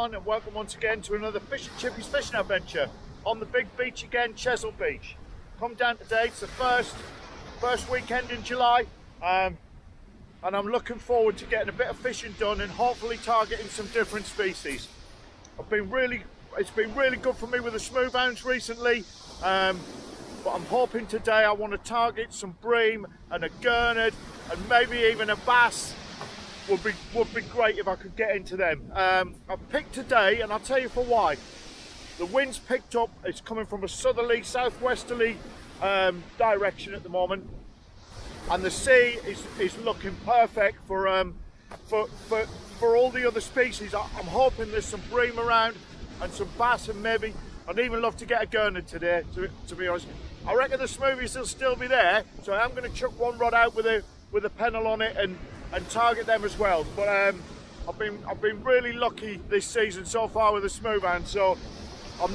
And welcome once again to another Fish and Chippies fishing adventure on the big beach again, Chesil Beach. Come down today, it's the first weekend in July, and I'm looking forward to getting a bit of fishing done and hopefully targeting some different species. It's been really good for me with the smoothhounds recently, but I'm hoping today I want to target some bream and a gurnard and maybe even a bass. Would be great if I could get into them. I've picked today, and I'll tell you for why. The wind's picked up. It's coming from a southerly, southwesterly direction at the moment, and the sea is looking perfect for all the other species. I'm hoping there's some bream around and some bass, and maybe I'd even love to get a gurnard today. To be honest, I reckon the smoothies will still be there, so I'm going to chuck one rod out with a pennel on it and target them as well. But I've been really lucky this season so far with the smoothhound, so I'm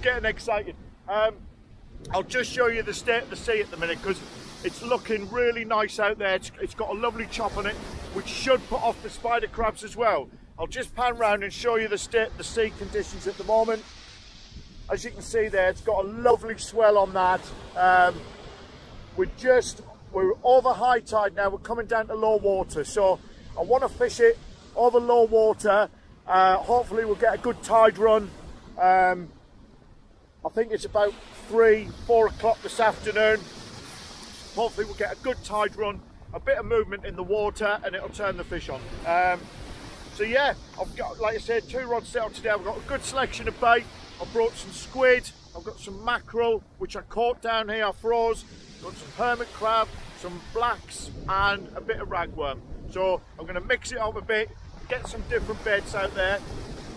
getting excited. I'll just show you the state of the sea at the minute, because it's looking really nice out there. It's got a lovely chop on it, which should put off the spider crabs as well. I'll just pan round and show you the state of the sea conditions at the moment. As you can see there, it's got a lovely swell on that. We're over high tide now, we're coming down to low water, so I want to fish it over low water. Hopefully we'll get a good tide run. I think it's about 3-4 o'clock this afternoon. Hopefully we'll get a good tide run, a bit of movement in the water, and it'll turn the fish on. So yeah, I've got, like I said, 2 rods set up today. I've got a good selection of bait. I've brought some squid, I've got some mackerel, which I caught down here, I froze. Got some hermit crab, some blacks, and a bit of ragworm. So I'm going to mix it up a bit, get some different baits out there.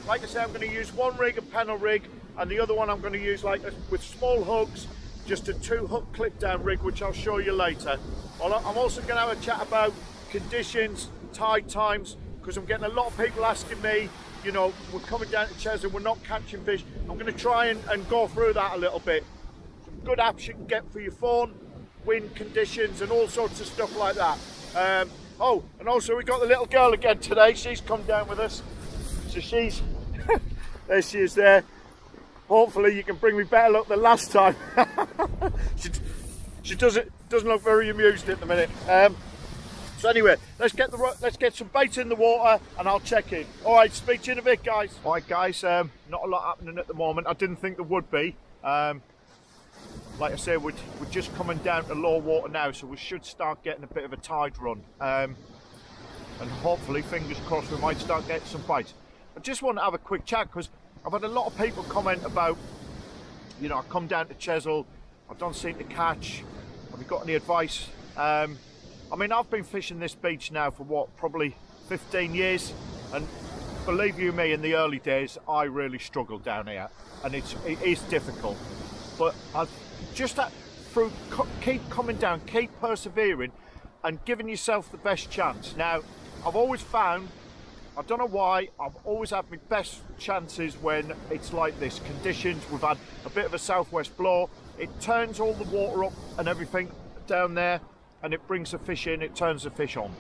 Like I said, I'm going to use one rig, a pennel rig, and the other one I'm going to use with small hooks, just a 2-hook clip down rig, which I'll show you later. I'm also going to have a chat about conditions, tide times, because I'm getting a lot of people asking me, you know, we're coming down to Chesil, we're not catching fish. I'm going to try and go through that a little bit. Some good apps you can get for your phone, wind conditions and all sorts of stuff like that. Oh, and also we got the little girl again today. She's come down with us, so she's there she is there. Hopefully you can bring me better luck than last time. she doesn't look very amused at the minute. So anyway, let's get some bait in the water and I'll check in. All right, speak to you in a bit, guys. All right, guys, not a lot happening at the moment. I didn't think there would be. Like I said, we're just coming down to low water now, so we should start getting a bit of a tide run. And hopefully, fingers crossed, we might start getting some bites. I just want to have a quick chat, because I've had a lot of people comment about, you know, I come down to Chesil, I don't seem to catch. Have you got any advice? I mean, I've been fishing this beach now for what, probably 15 years, and believe you me, in the early days, I really struggled down here, and it is difficult. But I've just keep coming down, keep persevering, and giving yourself the best chance. Now, I've always found, I don't know why, I've always had my best chances when it's like this. Conditions, we've had a bit of a southwest blow, it turns all the water up and everything down there, and it brings the fish in, it turns the fish on.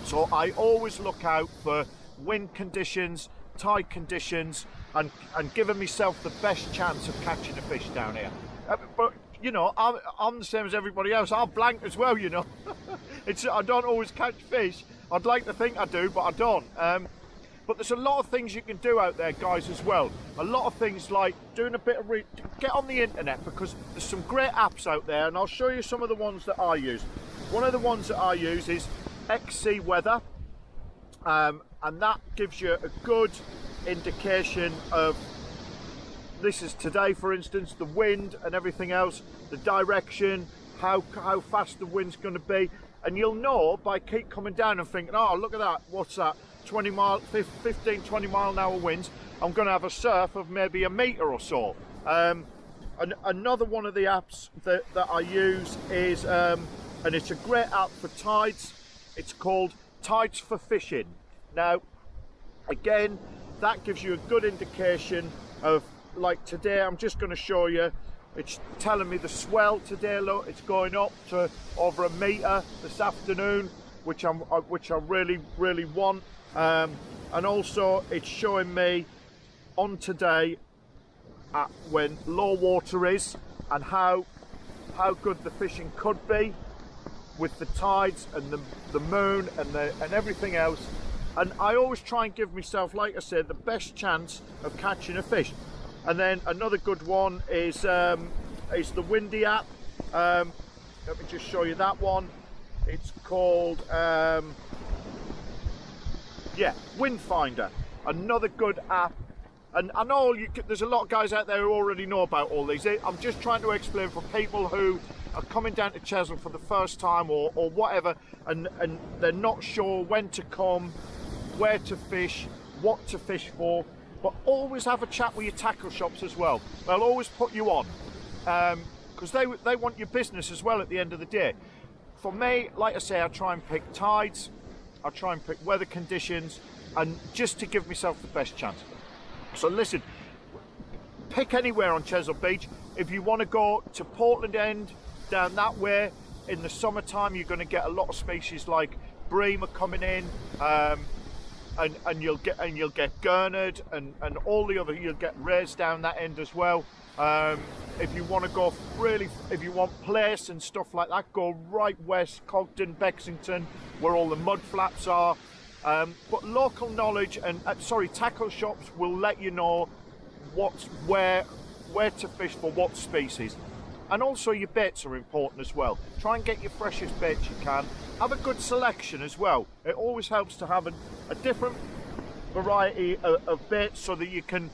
So I always look out for wind conditions, tide conditions, and giving myself the best chance of catching a fish down here. But you know, I'm the same as everybody else. I'm blank as well, you know. I don't always catch fish. I'd like to think I do, but I don't. But there's a lot of things you can do out there, guys, as well. A lot of things like doing a bit of get on the internet, because there's some great apps out there, and I'll show you some of the ones that I use. One of the ones that I use is XC Weather, and that gives you a good indication of, this is today for instance, the wind and everything else, the direction, how fast the wind's going to be, and you'll know by keep coming down and thinking, oh look at that, what's that, 20 mile, 15, 20 mile an hour winds. I'm going to have a surf of maybe a metre or so. Another one of the apps that I use is, and it's a great app for tides, it's called Tides for Fishing. Now, again, that gives you a good indication of, like today, I'm just going to show you, it's telling me the swell today, look, it's going up to over a metre this afternoon, which I really want. And also it's showing me on today at when low water is, and how good the fishing could be with the tides and the moon and everything else. And I always try and give myself, like I said, the best chance of catching a fish. And then another good one is the Windy app. Let me just show you that one. It's called yeah, Wind Finder. Another good app. And I know there's a lot of guys out there who already know about all these. I'm just trying to explain for people who are coming down to Chesil for the first time or whatever, and they're not sure when to come, where to fish, what to fish for. But always have a chat with your tackle shops as well. They'll always put you on, because they want your business as well at the end of the day. For me, like I say, I try and pick tides, I try and pick weather conditions, and just to give myself the best chance. So listen, pick anywhere on Chesil Beach. If you want to go to Portland End, down that way, in the summertime, you're going to get a lot of species like bream are coming in, and you'll get gurnard and all the other, you'll get rays down that end as well. If you want to go really, if you want Plaice and stuff like that, go right west, Cogden, Bexington, where all the mud flaps are. But local knowledge and tackle shops will let you know where to fish for what species. And also your baits are important as well. Try and get your freshest baits you can. Have a good selection as well. It always helps to have a different variety of baits so that you can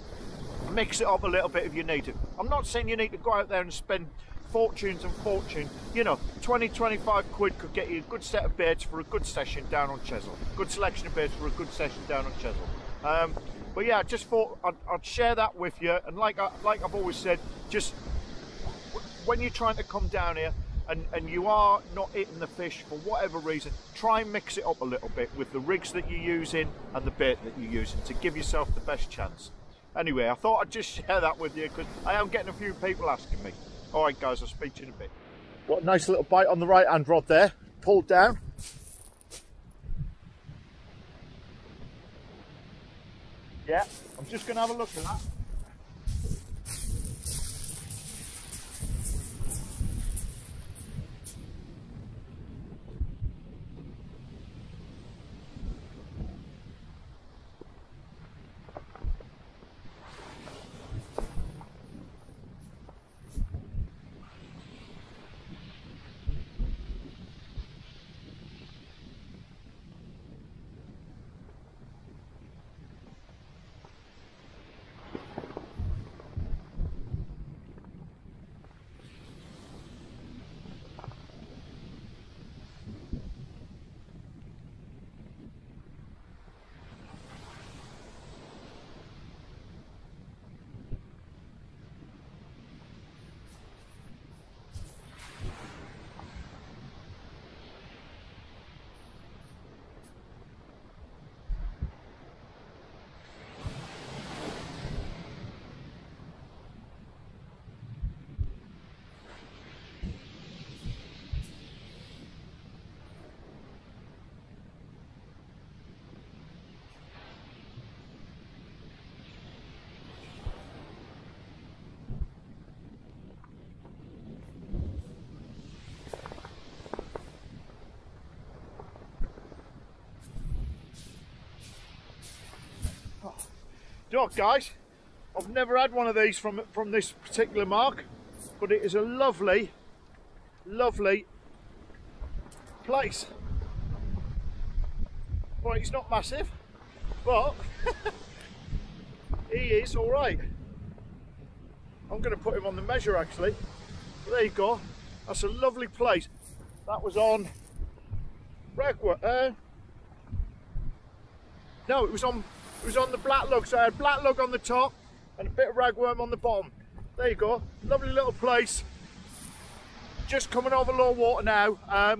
mix it up a little bit if you need it. I'm not saying you need to go out there and spend fortunes and fortune. You know, 20, 25 quid could get you a good set of baits for a good session down on Chesil. Good selection of baits for a good session down on Chesil. But yeah, I just thought I'd share that with you. And like I've always said, just when you're trying to come down here and you are not hitting the fish for whatever reason, try and mix it up a little bit with the rigs that you're using and the bait that you're using to give yourself the best chance. Anyway, I thought I'd just share that with you because I am getting a few people asking me. All right, guys, I'll speak to you in a bit. What a nice little bite on the right-hand rod there, pulled down. Yeah, I'm just going to have a look at that. You know what, guys, I've never had one of these from this particular mark, but it is a lovely Plaice. Right, he's not massive, but he is all right. I'm going to put him on the measure actually. So there you go, That's a lovely place. That was on ragworm. No, it was on the black lug. So I had black lug on the top and a bit of ragworm on the bottom. There you go. Lovely little place. Just coming over low water now.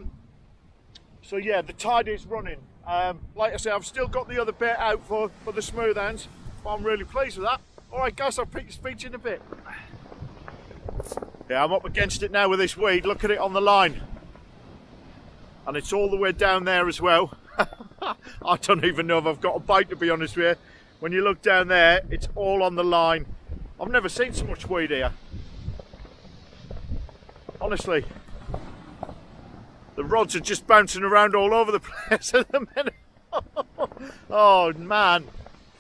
So yeah, the tide is running. Like I say, I've still got the other bait out for the smooth hands, but I'm really pleased with that. All right, guys, I'll pick your speech in a bit. Yeah, I'm up against it now with this weed. Look at it on the line. And it's all the way down there as well. I don't even know if I've got a bite, to be honest with you. When you look down there, it's all on the line. I've never seen so much weed here. Honestly. The rods are just bouncing around all over the place at the minute. Oh man,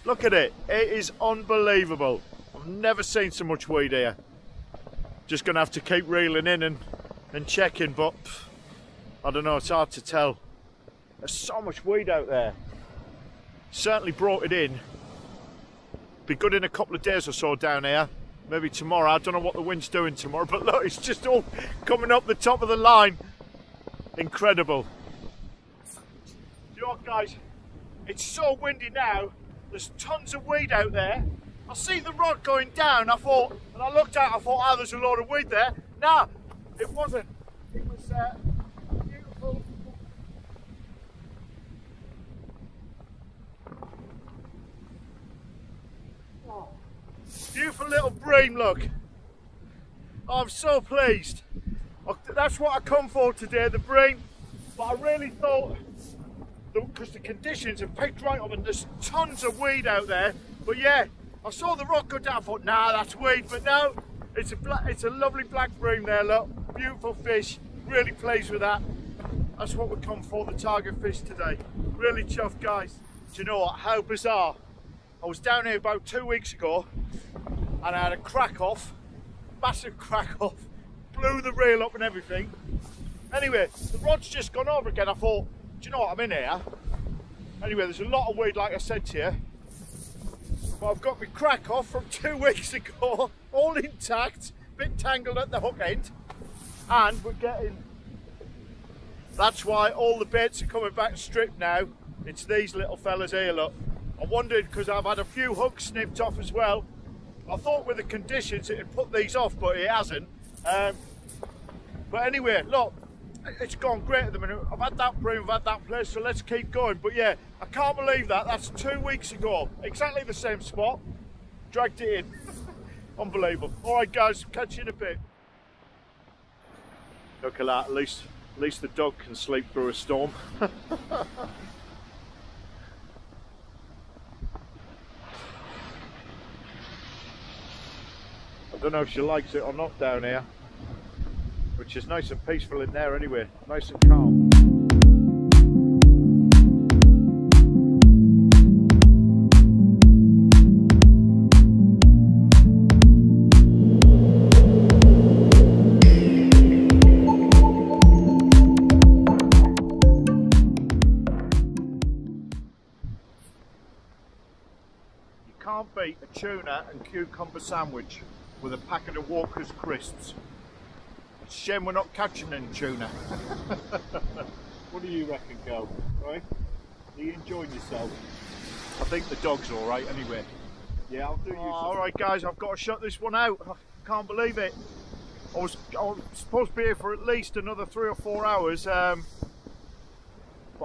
look at it. It is unbelievable. I've never seen so much weed here. Just gonna have to keep reeling in and checking, but I don't know, it's hard to tell. There's so much weed out there. Certainly brought it in. Be good in a couple of days or so down here. Maybe tomorrow. I don't know what the wind's doing tomorrow, but look, it's just all coming up the top of the line. Incredible. You know what, guys? It's so windy now. There's tons of weed out there. I see the rod going down. I thought, and I looked out, I thought, oh, there's a lot of weed there. No, it wasn't. It was beautiful. Oh, beautiful little bream, look. I'm so pleased. That's what I come for today, the bream. But I really thought, because the conditions have picked right up and there's tons of weed out there. But yeah, I saw the rock go down. I thought, nah, that's weed. But no, it's a lovely black bream there. Look, beautiful fish. Really pleased with that. That's what we come for, the target fish today. Really chuffed, guys. Do you know what? How bizarre. I was down here about 2 weeks ago and I had a crack off, massive crack off. Blew the reel up and everything. Anyway, the rod's just gone over again. I thought, do you know what, I'm in here. Anyway, there's a lot of weed, like I said to you. But I've got my crack off from 2 weeks ago, all intact, bit tangled at the hook end. And we're getting, that's why all the baits are coming back stripped now. It's these little fellas here, look. I wondered, because I've had a few hooks snipped off as well. I thought with the conditions it would put these off, but it hasn't. But anyway, look, it's gone great at the minute. I've had that bream, I've had that Plaice, so let's keep going. But yeah, I can't believe that. That's 2 weeks ago. Exactly the same spot. Dragged it in. Unbelievable. All right, guys, catch you in a bit. Look at that. At least the dog can sleep through a storm. I don't know if she likes it or not down here, which is nice and peaceful in there anyway, nice and calm. You can't beat a tuna and cucumber sandwich with a packet of Walker's crisps. It's a shame we're not catching any tuna. What do you reckon, Gal? Right? Are you enjoying yourself? I think the dog's all right anyway. Yeah, I'll do you. All right, guys, I've got to shut this one out. I can't believe it. I was supposed to be here for at least another 3 or 4 hours, but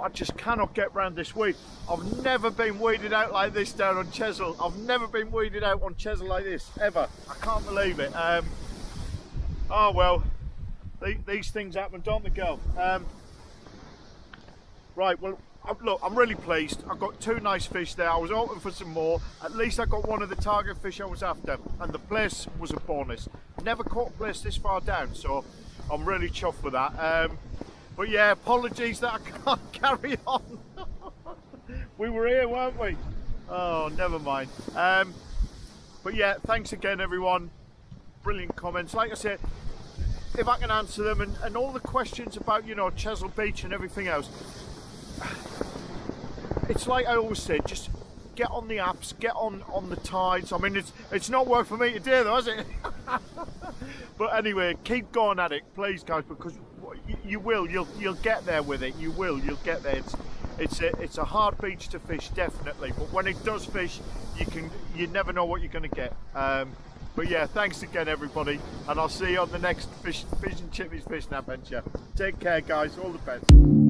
I just cannot get round this weed. I've never been weeded out like this down on Chesil. I've never been weeded out on Chesil like this, ever. I can't believe it. Oh well, these things happen, don't they, girl? Right, well, look, I'm really pleased. I've got 2 nice fish there. I was hoping for some more. At least I got one of the target fish I was after, and the Plaice was a bonus. Never caught a Plaice this far down, so I'm really chuffed with that. But yeah, apologies that I can't carry on. We were here, weren't we? Oh, never mind. But yeah, thanks again, everyone. Brilliant comments. Like I said, if I can answer them, and all the questions about, you know, Chesil Beach and everything else, it's like I always say, just get on the apps, get on the tides. I mean, it's not worked for me today though, has it? But anyway, keep going at it, please, guys, because you will. You'll get there with it. You'll get there. It's a hard beach to fish, definitely. But when it does fish, you never know what you're going to get. But yeah, thanks again, everybody, and I'll see you on the next Fish and Chippies fishing adventure. Take care, guys. All the best.